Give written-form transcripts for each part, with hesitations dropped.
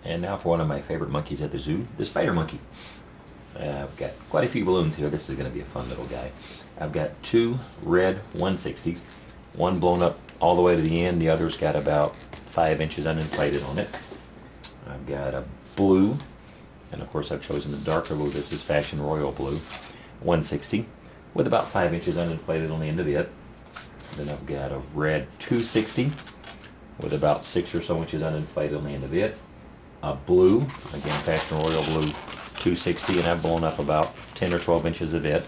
And now for one of my favorite monkeys at the zoo, the spider monkey. I've got quite a few balloons here. This is going to be a fun little guy. I've got two red 160s, one blown up all the way to the end, the other's got about 5 inches uninflated on it. I've got a blue, and of course I've chosen the darker blue. This is Fashion Royal Blue 160 with about 5 inches uninflated on the end of it. Then I've got a red 260 with about 6 or so inches uninflated on the end of it. A blue, again Fashion Royal Blue 260, and I've blown up about 10 or 12 inches of it.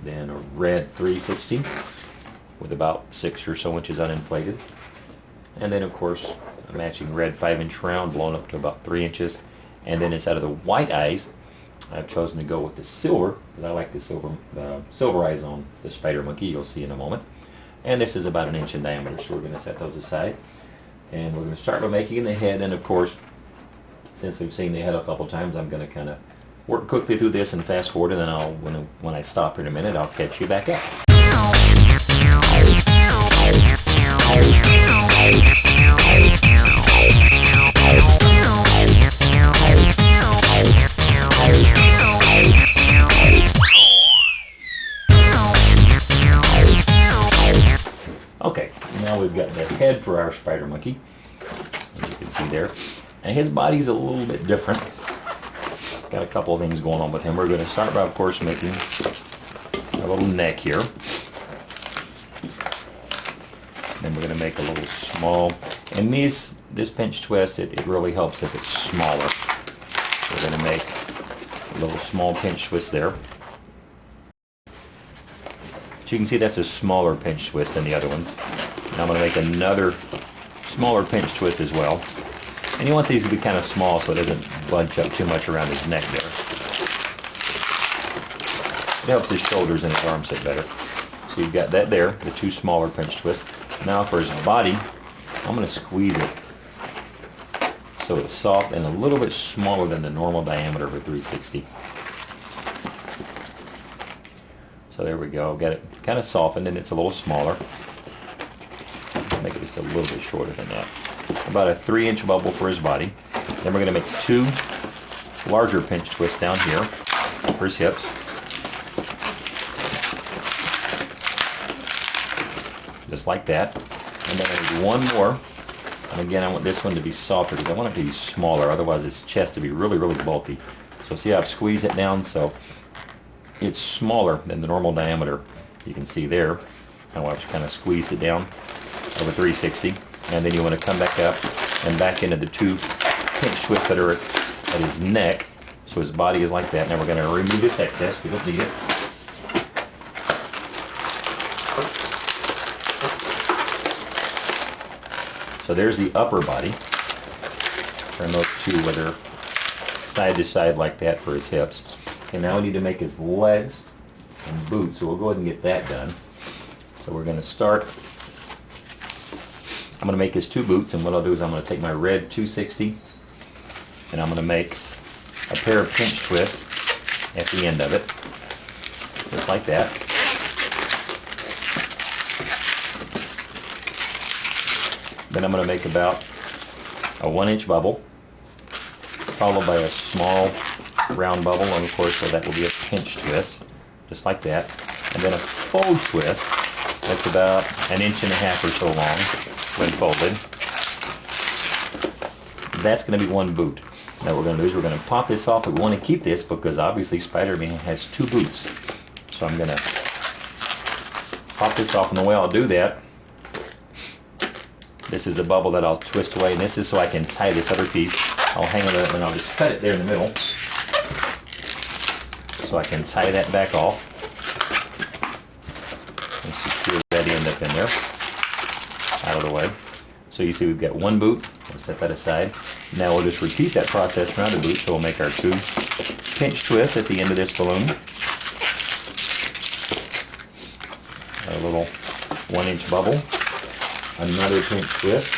Then a red 360 with about 6 or so inches uninflated. And then of course a matching red 5-inch round blown up to about 3 inches. And then instead of the white eyes, I've chosen to go with the silver, because I like the silver eyes on the spider monkey, you'll see in a moment. And this is about 1 inch in diameter, so we're going to set those aside. And we're going to start by making the head, and of course, since we've seen the head a couple times, I'm going to kind of work quickly through this and fast forward, and then when I stop here in a minute, I'll catch you back up. Okay, now we've got the head for our spider monkey, as you can see there. And his body's a little bit different. Got a couple of things going on with him. We're going to start by, of course, making a little neck here. Then we're going to make a little small, and this pinch twist, it really helps if it's smaller. We're going to make a little small pinch twist there. So you can see that's a smaller pinch twist than the other ones. And I'm going to make another smaller pinch twist as well. And you want these to be kind of small so it doesn't bunch up too much around his neck there. It helps his shoulders and his arms sit better. So you've got that there, the two smaller pinch twists. Now for his body, I'm going to squeeze it so it's soft and a little bit smaller than the normal diameter of a 360. So there we go, got it kind of softened and it's a little smaller. Make it just a little bit shorter than that. About a 3-inch bubble for his body. Then we're going to make two larger pinch twists down here for his hips. Just like that. And then I need one more. And again, I want this one to be softer because I want it to be smaller. Otherwise, its chest to be really, really bulky. So see how I've squeezed it down so it's smaller than the normal diameter. You can see there how I've kind of squeezed it down over 360. And then you want to come back up and back into the two pinch twists that are at his neck. So his body is like that. Now we're going to remove this excess. We don't need it. So there's the upper body. Turn those two where they're side to side like that for his hips. And now we need to make his legs and boots. So we'll go ahead and get that done. So we're going to start. I'm going to make his two boots, and what I'll do is I'm going to take my red 260 and I'm going to make a pair of pinch twists at the end of it, just like that. Then I'm going to make about a 1-inch bubble, followed by a small round bubble, and of course so that will be a pinch twist, just like that. And then a fold twist that's about 1.5 inches or so long when folded. That's going to be one boot. Now what we're going to do is we're going to pop this off. We want to keep this because obviously Spider-Man has two boots. So I'm going to pop this off, and the way I'll do that, this is a bubble that I'll twist away, and this is so I can tie this other piece. I'll hang it up and I'll just cut it there in the middle so I can tie that back off and secure that end up in there, out of the way. So you see we've got one boot. We'll set that aside. Now we'll just repeat that process around the boot. So we'll make our two pinch twists at the end of this balloon. A little 1-inch bubble. Another pinch twist.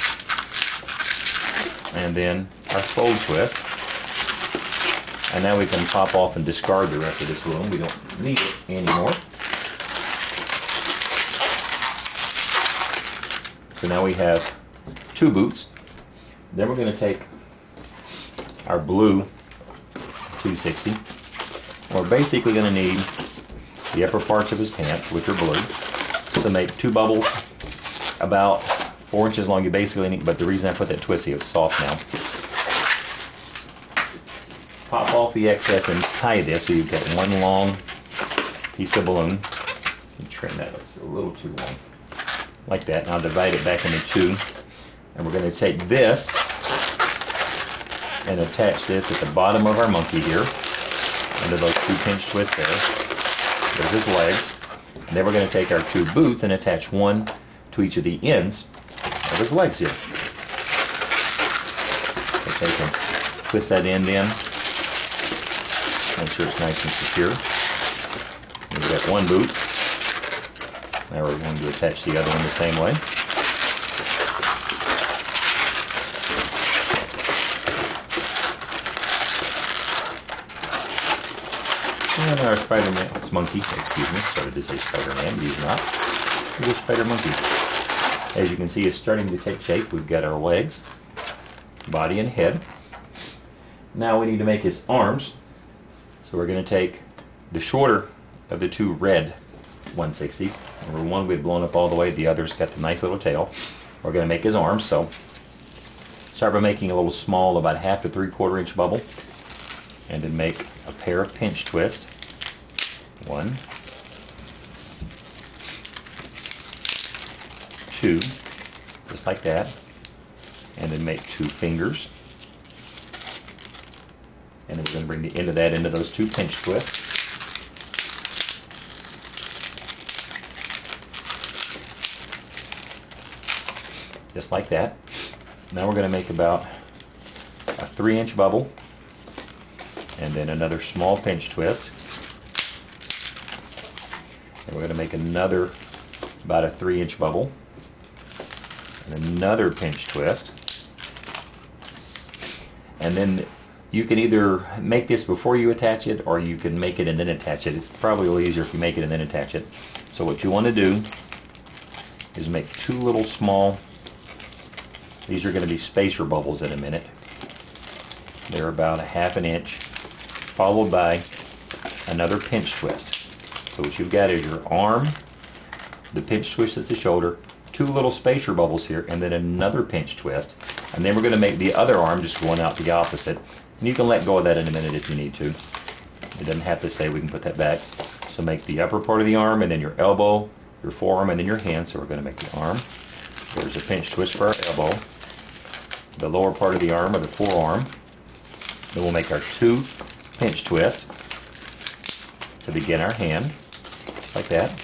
And then our fold twist. And now we can pop off and discard the rest of this balloon. We don't need it anymore. So now we have two boots. Then we're going to take our blue 260. We're basically going to need the upper parts of his pants, which are blue. So make 2 bubbles about 4 inches long. You basically need, but the reason I put that twist, see, it's soft now. Pop off the excess and tie this so you've got one long piece of balloon. Trim that, it's a little too long. Like that. Now divide it back into 2. And we're going to take this and attach this at the bottom of our monkey here, under those 2 pinch twists there. There's his legs. And then we're going to take our 2 boots and attach one to each of the ends of his legs here. So take and twist that end in. Make sure it's nice and secure. We've got one boot. Now we're going to attach the other one the same way. And our Spider-Man, monkey, excuse me, started to say Spider-Man, he's not. He's a spider monkey. As you can see, it's starting to take shape. We've got our legs, body, and head. Now we need to make his arms. So we're going to take the shorter of the 2 red 160s. Number one we've blown up all the way, the other's got the nice little tail. We're going to make his arms, so start by making a little small, about 1/2 to 3/4 inch bubble, and then make a pair of pinch twists. 1, 2, just like that, and then make 2 fingers. And then we're going to bring the end of that into those 2 pinch twists. Just like that. Now we're going to make about a 3-inch bubble, and then another small pinch twist. And we're going to make another about a 3-inch bubble, and another pinch twist. And then you can either make this before you attach it, or you can make it and then attach it. It's probably a little easier if you make it and then attach it. So what you want to do is make 2 little small, these are going to be spacer bubbles in a minute. They're about 1/2 inch, followed by another pinch twist. So what you've got is your arm, the pinch twist is the shoulder, 2 little spacer bubbles here, and then another pinch twist. And then we're going to make the other arm just going out the opposite. And you can let go of that in a minute if you need to. It doesn't have to say, we can put that back. So make the upper part of the arm, and then your elbow, your forearm, and then your hand. So we're going to make the arm. There's a pinch twist for our elbow. The lower part of the arm, or the forearm. Then we'll make our 2 pinch twists to begin our hand, just like that.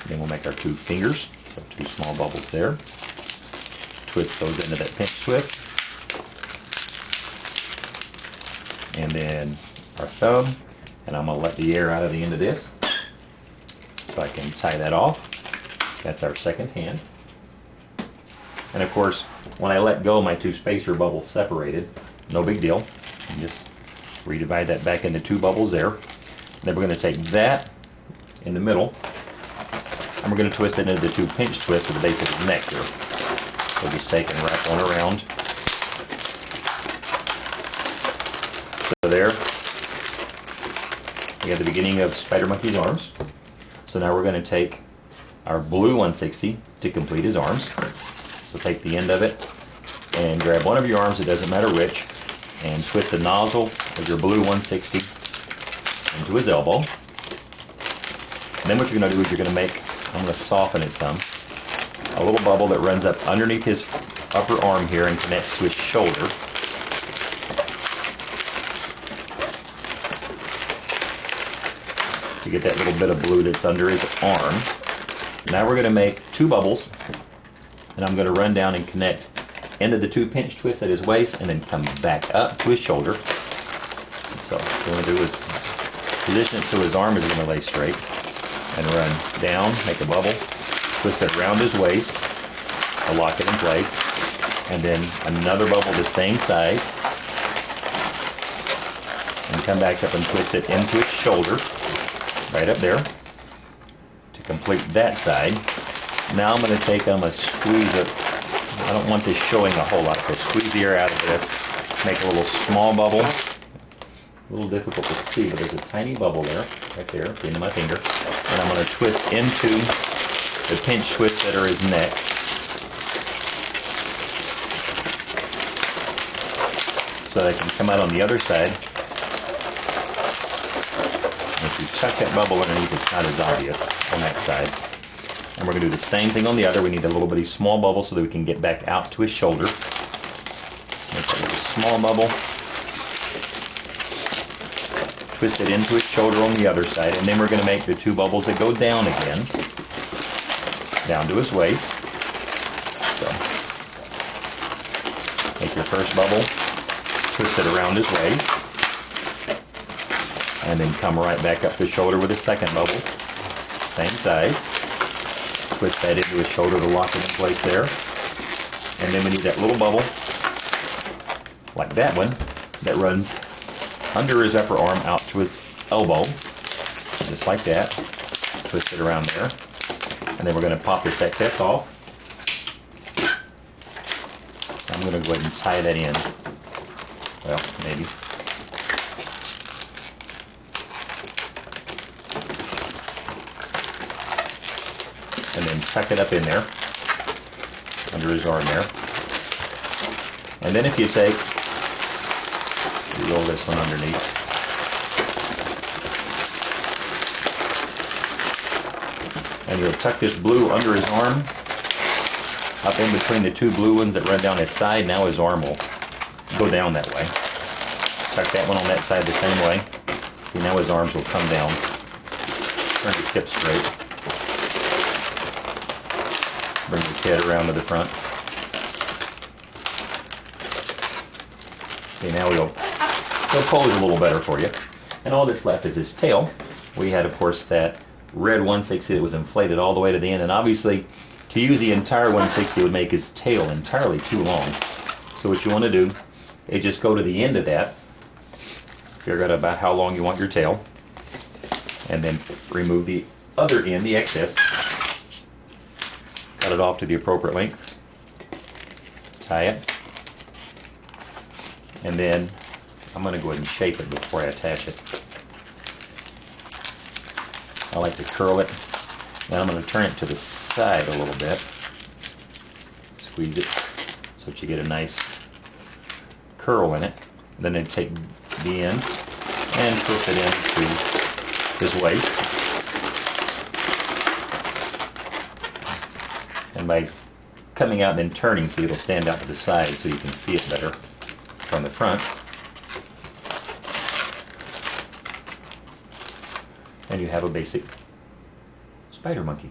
Then we'll make our 2 fingers, so 2 small bubbles there. Twist those into that pinch twist. And then our thumb, and I'm going to let the air out of the end of this so I can tie that off. That's our second hand. And of course, when I let go, my 2 spacer bubbles separated. No big deal. You just redivide that back into 2 bubbles there. Then we're going to take that in the middle, and we're going to twist it into the 2 pinch twists at the base of his neck here. So just take and wrap one around. So there, we have the beginning of Spider Monkey's arms. So now we're going to take our blue 160 to complete his arms. So take the end of it and grab one of your arms, it doesn't matter which, and twist the nozzle of your blue 160 into his elbow. And then what you're going to do is you're going to make, I'm going to soften it some, a little bubble that runs up underneath his upper arm here and connects to his shoulder. To get that little bit of blue that's under his arm. Now we're going to make 2 bubbles, and I'm going to run down and connect into the 2 pinch twists at his waist, and then come back up to his shoulder. So what we're going to do is position it so his arm is going to lay straight, and run down, make a bubble, twist it around his waist to lock it in place, and then another bubble the same size, and come back up and twist it into his shoulder, right up there, to complete that side. Now I'm going to take, I'm going to squeeze it, I don't want this showing a whole lot, so squeeze the air out of this. Make a little small bubble. A little difficult to see, but there's a tiny bubble there, right there, at the end of my finger. And I'm going to twist into the pinch twist that are his neck. So that I can come out on the other side. And if you chuck that bubble underneath, it's not as obvious on that side. And we're going to do the same thing on the other. We need a little bitty small bubble so that we can get back out to his shoulder. Make a little small bubble. Twist it into his shoulder on the other side, and then we're going to make the two bubbles that go down again, down to his waist. So, make your first bubble, twist it around his waist, and then come right back up the shoulder with a second bubble, same size. Twist that into his shoulder to lock it in place there, and then we need that little bubble, like that one, that runs under his upper arm out to his elbow, just like that. Twist it around there. And then we're going to pop this excess off. I'm going to go ahead and tie that in. Well, maybe. And then tuck it up in there, under his arm there. And then if you take, roll this one underneath. And you'll tuck this blue under his arm, up in between the two blue ones that run down his side. Now his arm will go down that way. Tuck that one on that side the same way. See, now his arms will come down. Turn his hips straight. Bring his head around to the front. See, now he'll pose a little better for you. And all that's left is his tail. We had, of course, that red 160 that was inflated all the way to the end. And obviously, to use the entire 160 would make his tail entirely too long. So what you want to do is just go to the end of that. Figure out about how long you want your tail. And then remove the other end, the excess. Cut it off to the appropriate length. Tie it. And then I'm going to go ahead and shape it before I attach it. I like to curl it. Now I'm going to turn it to the side a little bit. Squeeze it so that you get a nice curl in it. Then I take the end and twist it into his waist. And by coming out and then turning, see, it'll stand out to the side so you can see it better from the front. And you have a basic spider monkey.